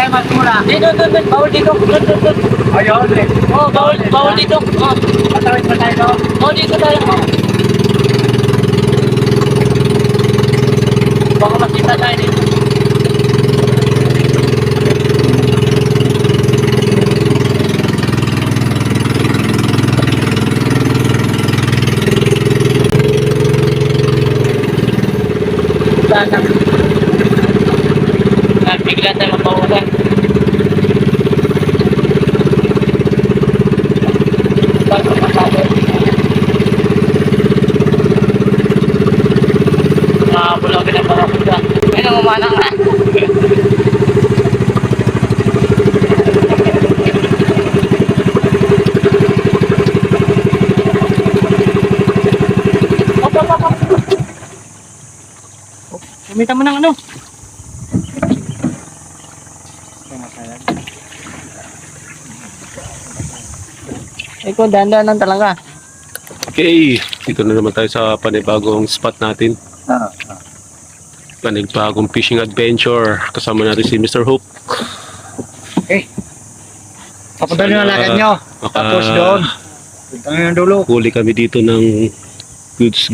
tayo mas mura. Dito, bawal dito. Ayun, oh, bawal dito. Oh, patawid pa tayo. Oh, dito tayo. Baka makita tayo dito. Sana. Bigla tayo mapawalan. Bago matapos. Bulawin ang barakuda. Ayun ang umanang na. Kumita mo ng ano? Ikaw, dahan-dahan lang talaga. Okay, dito na naman tayo sa panibagong spot natin. Panibagong fishing adventure. Kasama natin si Mr. Hope. Okay. Papunta nyo ang lakad nyo. Tapos doon. Punta nyo ng dulo. Huli kami dito ng goods.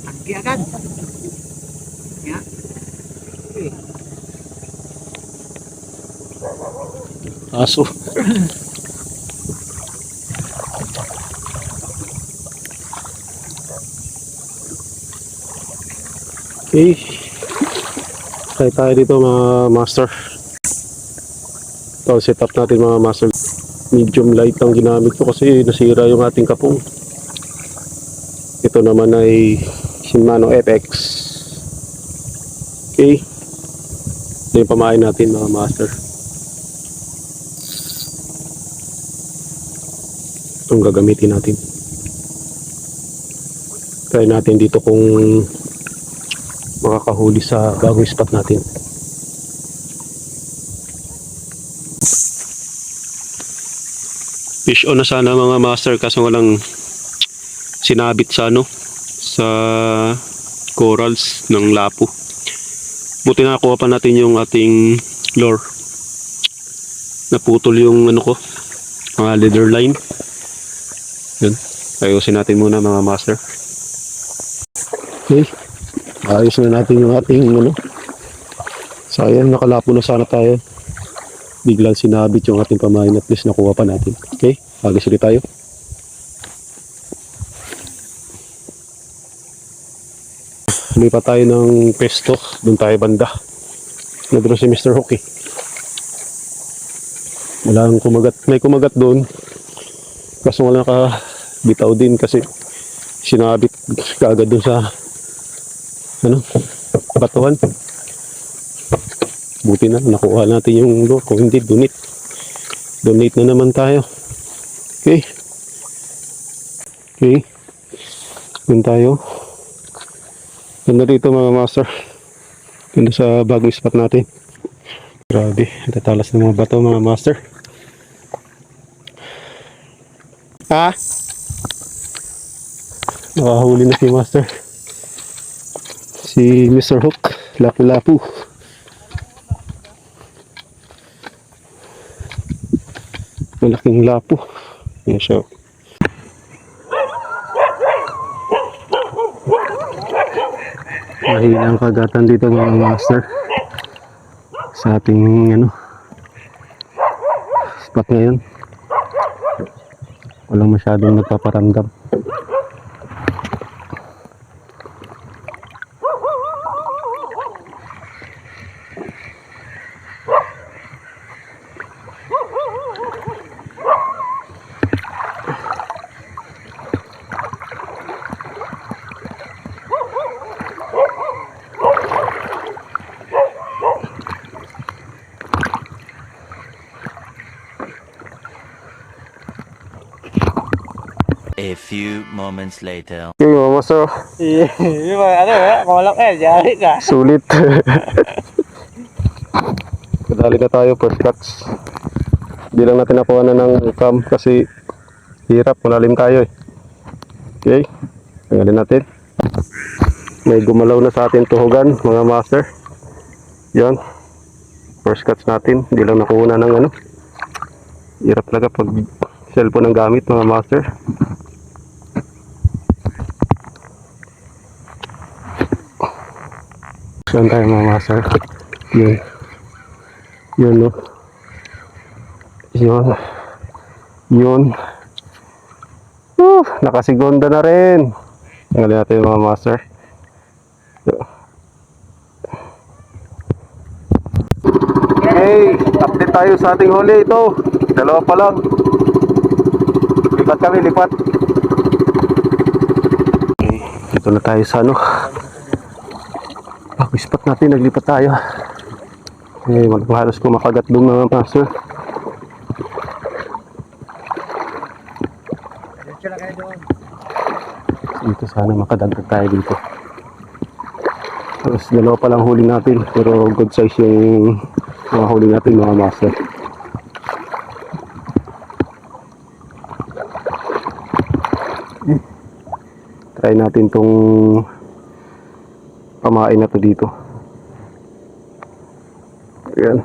Anggi agad. Ya. Okay. Aso. Okay. Try tayo dito mga master. Ito setup natin mga master. Medium light ang ginamit ko kasi nasira yung ating kapong. Ito naman ay Shimano FX. Okay. Ito yung pamain natin mga master. Itong gagamitin natin. Try natin dito kung makakahuli sa bagong spot natin. Fish on na sana mga master kaso walang sinabit sa ano sa corals ng lapo. Buti nakakuha pa natin yung ating lure. Naputol yung ano ko, mga leader line. Yun. Ayusin natin muna mga master. Okay. Ayos na natin yung ating ano. Sayang nakalapo na sana tayo. Biglang sinabit yung ating pamain at least nakuha pa natin. Okay, agos ulit tayo. Lumipat tayo ng pesto. Doon tayo banda. Nandun si Mr. Hook eh. Walang kumagat. May kumagat doon. Kaso wala nakabitaw din kasi sinabit kaagad doon sa ano, batuhan. Buti na, nakuha natin yung lure. Kung hindi, donate na naman tayo. Okay. Okay. Doon tayo. Ganda dito mga master. Ganda sa bagong spot natin. Grabe, tatalas ng mga bato mga master. Ha? Nakahuli na si master. Si Mr. Hook. Lapu-lapu. Malaking lapo. Yan siya. Mahina ang kagatan dito mga master. Sa ating ano spot ngayon. Walang masyadong nagpaparamdam. A few moments later. Okay mga master. Yung ano, malak jari ka. Sulit. Kadali na tayo first catch. Hindi lang natin nakuha na ng cam kasi hirap, malalim tayo eh. Okay, tanggalin natin. May gumalaw na sa atin tuhugan mga master. Yan, first catch natin. Hindi lang nakuha na ng ano. Hirap talaga pag cellphone ang gamit mga master. Saan tayo mga master? Yun. Yun no. Yun. Yun. Nakasigonda na rin. Tanggalin natin mga master. Okay, update tayo sa ating huli. Ito, dalawa pa lang. Lipat kami, lipat. Okay, dito na tayo sa ano. Pag-spot natin, naglipat tayo. Okay, halos ko makagat doon mga master. Dito sana makadagdag tayo dito. Tapos dalawa pa lang huli natin, pero good size yung mga huli natin mga master. Try natin tong pamain na to dito. Ayan.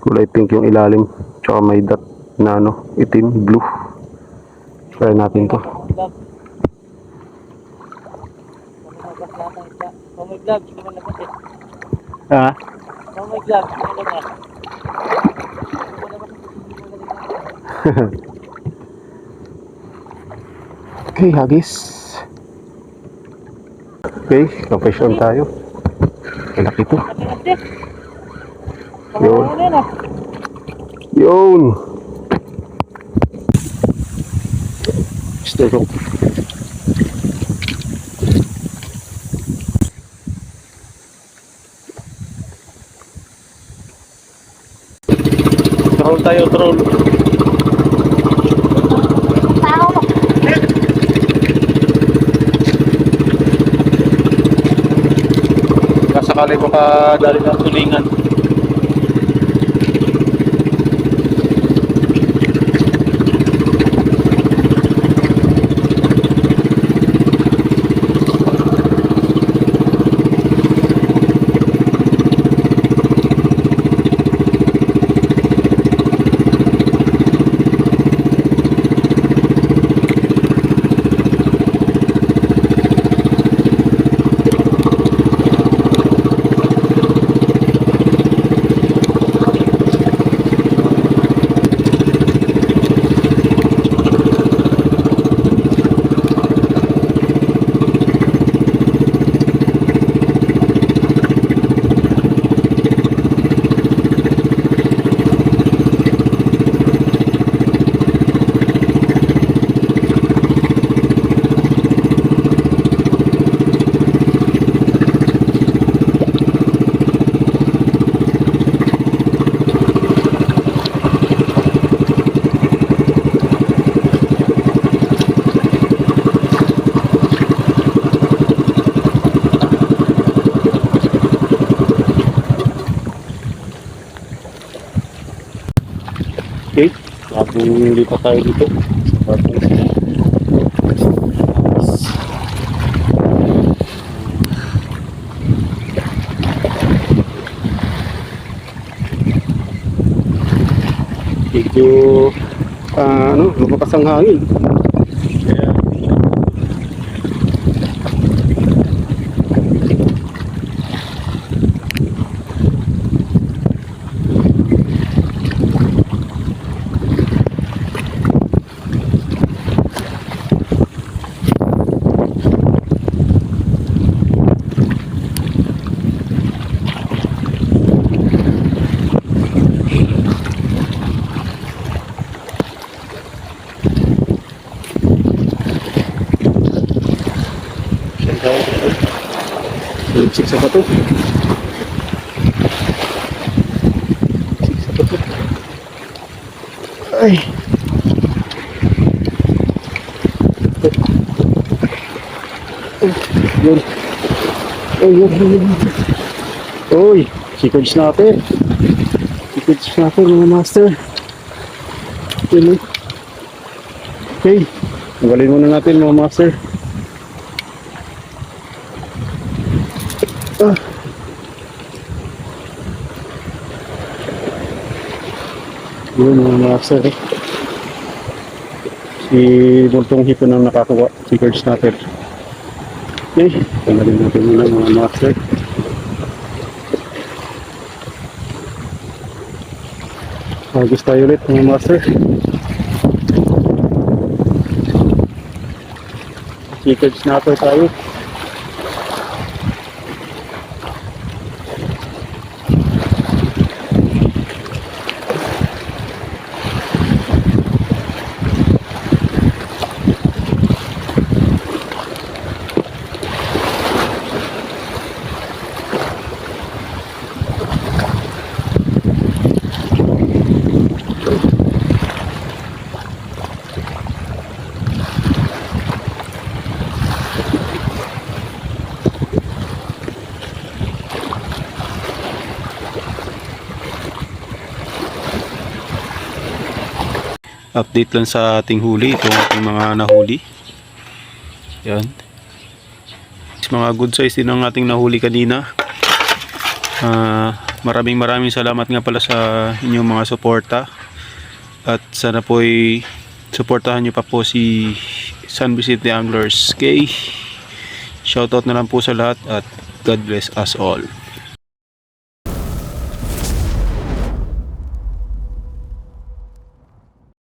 Kulay pink yung ilalim, tsaka may dot na ano, itim, blue. Try natin to. Oh my God, hindi ko malabas eh. Ha? Oh my God, hindi ko malabas. Okay, hagis. Okay, profession tayo. Malaki to. Yun. Yun. Stay rope. Troll tayo, troll. Kasakali ko ka dali ng tulingan. Okay, bagong lipat tayo dito. Medyo lumakas ang hangin. Kaya Ligsik sa bato. Ay. Yun. Ay, yun. Uy, chicken snapper. Chicken snapper mga master. Yun, okay, tanggalin muna natin mga master. Ah. Yun mga master. Si multong hipon ang nakakuha. Chicken snapper. Okay, tanggalin natin muna mga master. Agos tayo ulit mga master. Chicken snapper tayo. Update lang sa ating huli, itong ating mga nahuli. Yan. Mga good size din ang ating nahuli kanina. Maraming salamat nga pala sa inyong mga suporta. At sana po'y suportahan nyo pa po si San Vicente Anglers. Okay. Shoutout na lang po sa lahat at God bless us all.